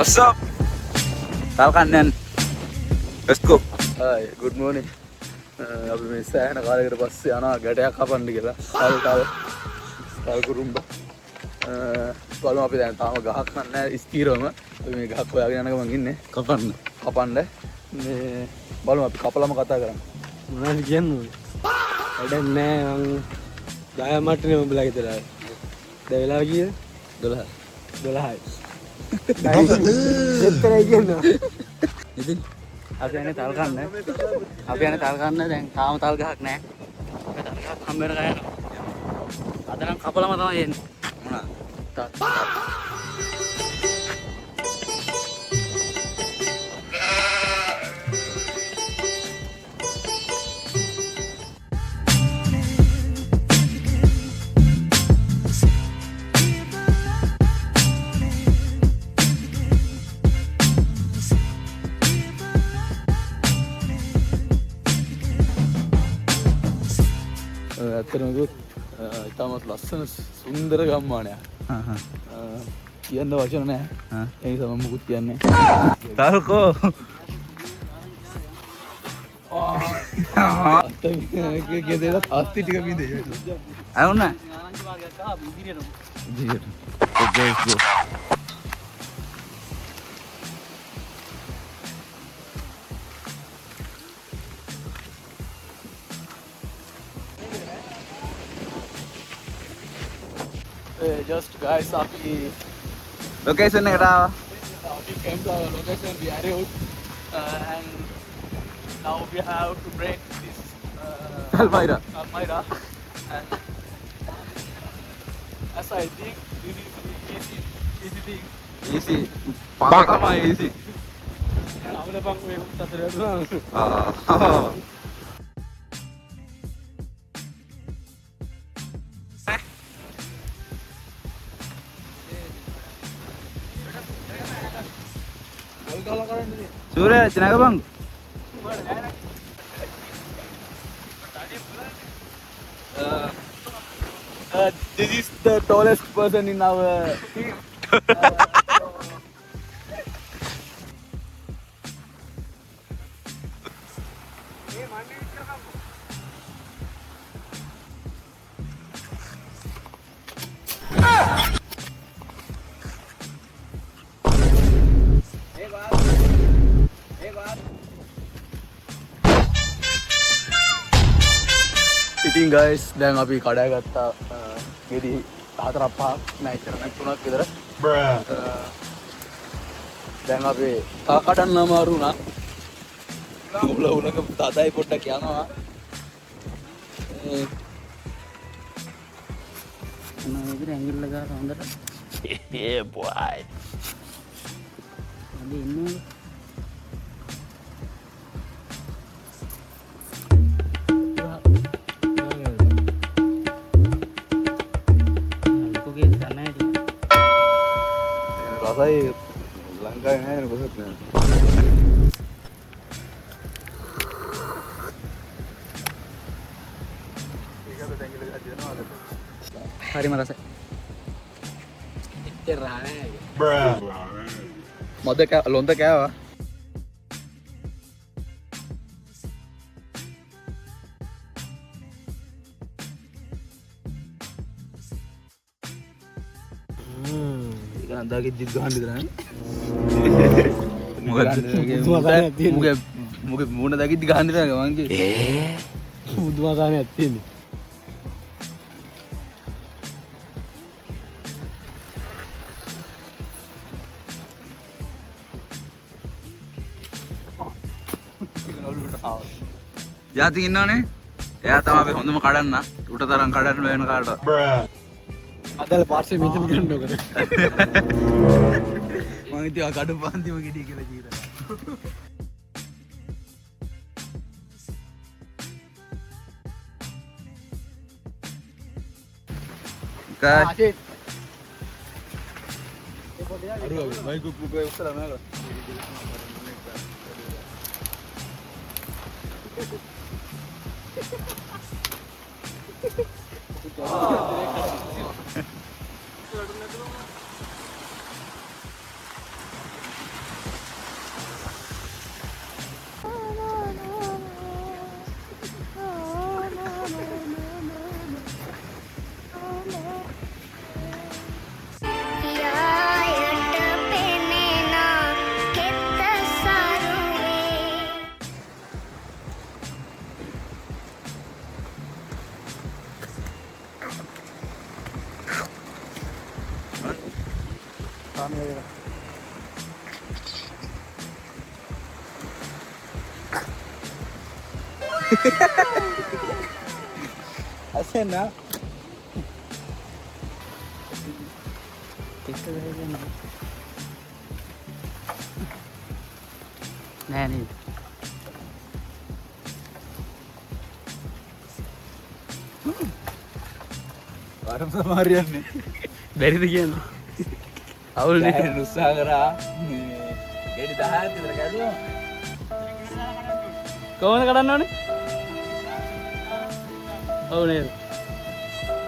What's up? Talkannen. Let's go. Hi, good morning. අපි මේ සෑහෙන කාලයකට පස්සේ යනවා ගැටයක් කපන්න කියලා. කල් කුරුම්බ. බලමු අපි දැන් තාම ගහක් නැහැ ස්ථිරවම. අපි මේ ගහක් හොයාගෙන යනකම මං ඉන්නේ. කපන්න. මේ බලමු අපි කපලම කතා කරමු. මොනවද කියන්නේ? වැඩක් නැහැ මං 10 මට්ටනේ උඹලා ගෙදර. දැන් වෙලාව කීයද? 12යි. එතරම් කියනවා. ඉතින් අපි යන්නේ තල් කන්න. දැන් තාම තල් ගහක් නැහැ. අපි තල් ගහක් හම්බ වෙන ගහනවා. අද නම් කපලම තමයි එන්නේ. මොනවා? ඇත්තටම කිව්වොත් ඉතාමත් ලස්සන සුන්දර ගම්මානයක්. කියන්න වචන නැහැ. ඒ නිසා මම මුකුත් කියන්නේ නැහැ. Talko. අත්තේ දේට අස්ති ටික බින්දේ. Ayuna. ඉදිරියට. Okay, let's go. Just guys, අපි Location එකට ආවා. we came to our location, we arrived, and now we have to break this Almaira. Almaira, and as I think this is easy thing. Easy. Pakama easy. අපල පං වේ උත්තර දෙනවා. Surya, tenaga bang. This is the tallest person in our team. ඉතින් guys දැන් අපි කඩා ගත්තා ගෙඩි 4-5ක් නෑ ඉතර නම් 3ක් විතර. දැන් අපි තා කඩන්න අමාරු වුණා. උලක තාතයි පොට්ටක් යනවා. මොනවද ඇඟිල්ල ගාලා හොඳට. Yeah, boy. අද ඉන්නේ. රසයි ලංකාවේ නෑ කොහෙත් නෑ. ඒකද දැඟිලි ගහලා දෙනවද? හරිම රසයි. එච්චර නෑ. ලොන්ද කෑවා. ඒක නන්දාගේ ජිත් ගහන්න විතරයි. මොකද මූණ දකිද්දි ගහන්න විතරයි මං කිව්වේ. බුදුමාතාවනේ ඇත්තේ. ජාති ඉන්නවනේ. එයා තමයි අපි හොඳම කඩන්න. උට තරම් කඩන්න වෙන කාටවත්. අදල පාර්සල් මෙතන ගන්න ඕකද? මං ඉතින් ආ කඩු පාන්තිම ගෙඩිය කියලා ජීවිතේ. Okay. අරුවා මයික් කුපේ උස්සලා නේද? අසෙන්න නෑ නේද? වරම සමාරියන්නේ බැරිද කියන්නේ? අවුල් නේ. දැන් උත්සාහ කරා ගෙඩි 10ක් විතර කැඩුවා කොහොමද කඩන්න ඕනේ? ඔව් නේද?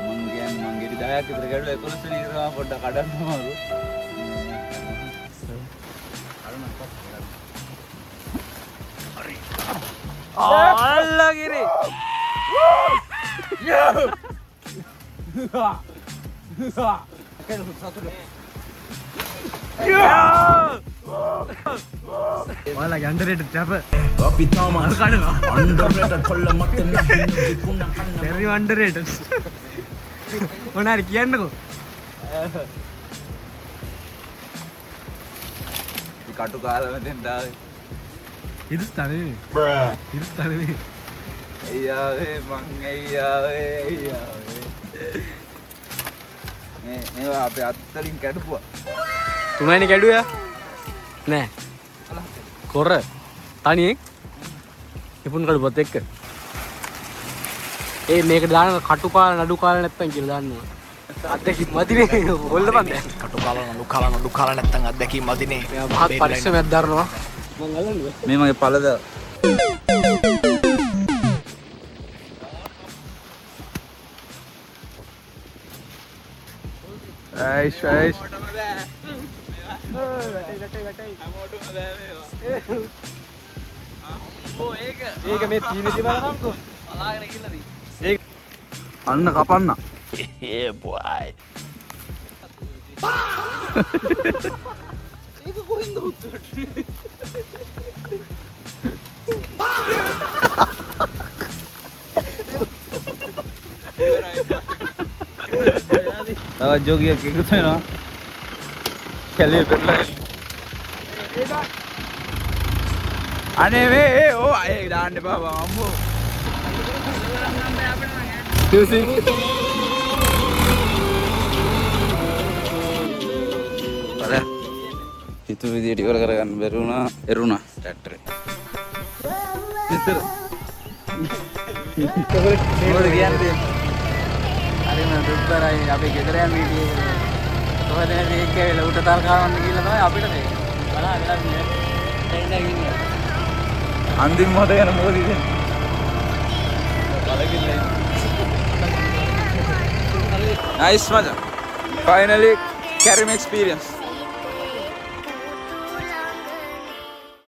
මං කියන්නේ මං ගෙඩි 10ක් විතර කැඩුවා 11 වෙනි ඉරවා පොඩ්ඩක් කඩන්න අමාරු අල්ලගිරි. ඔයාලා යන්දරේට තැප අපි තාම අර කඩනවා අන්දරේට කොල්ල මතෙන් නැහින්න කිකුණා කන්න බැරි අන්දරේට මොනාරි කියන්නකෝ මේ කටු කාලා මෙතෙන් ඩාවේ හිදුස්තනේ අයියාවේ මං අයියාවේ මේවා අපේ අත්තලින් කැඩපුවා තුමයිනේ කැඩුවා නෑ කොර තනියෙන් ඉපුන් කඩුවත් එක්ක ඒ මේක දාන කටු කාලා නඩු කාලා නැත්තම් කියලා දාන්නවා අත්දැකීම් මදිනේ හොල්ලපන් දැන් කටු කාලා නඩු කාලා නැත්තම් අත්දැකීම් මදිනේ මෙයා මහත් පරිස්සමයක් දරනවා මං අල්ලන්නේ මේ මගේ පළද ඇයිෂ් ඇයිෂ් ඒක මේ තීනෙදි බලනම්කෝ අලාගෙන ගිල්ලද ඒක අන්න කපන්න yeah boy ඒක කොහෙන්ද උත්තර තවත් ජෝගියක් එකතු වෙනවා කැලේ පෙරලා අනේ මේ ඕ අය දාන්න එපා අම්මෝ අර හිතු විදියට ඉවර කරගන්න බැරි වුණා එරුණා ට්‍රැක්ටරේ මොකද කියන්නේ හරිම දුක්තරයි අපි ගෙදර යන වීඩියෝ එක කොහෙද මේක කියලා උට තල් ගන්න කියලා තමයි අපිට මේ බලන්න ගන්න දෙන්න ඉන්නේ අන්තිම මොහොත යන මොකද ඉතින් බලකින්නේ නයිස් මචං ෆයිනලි කැරිම එක්ස්පීරියන්ස්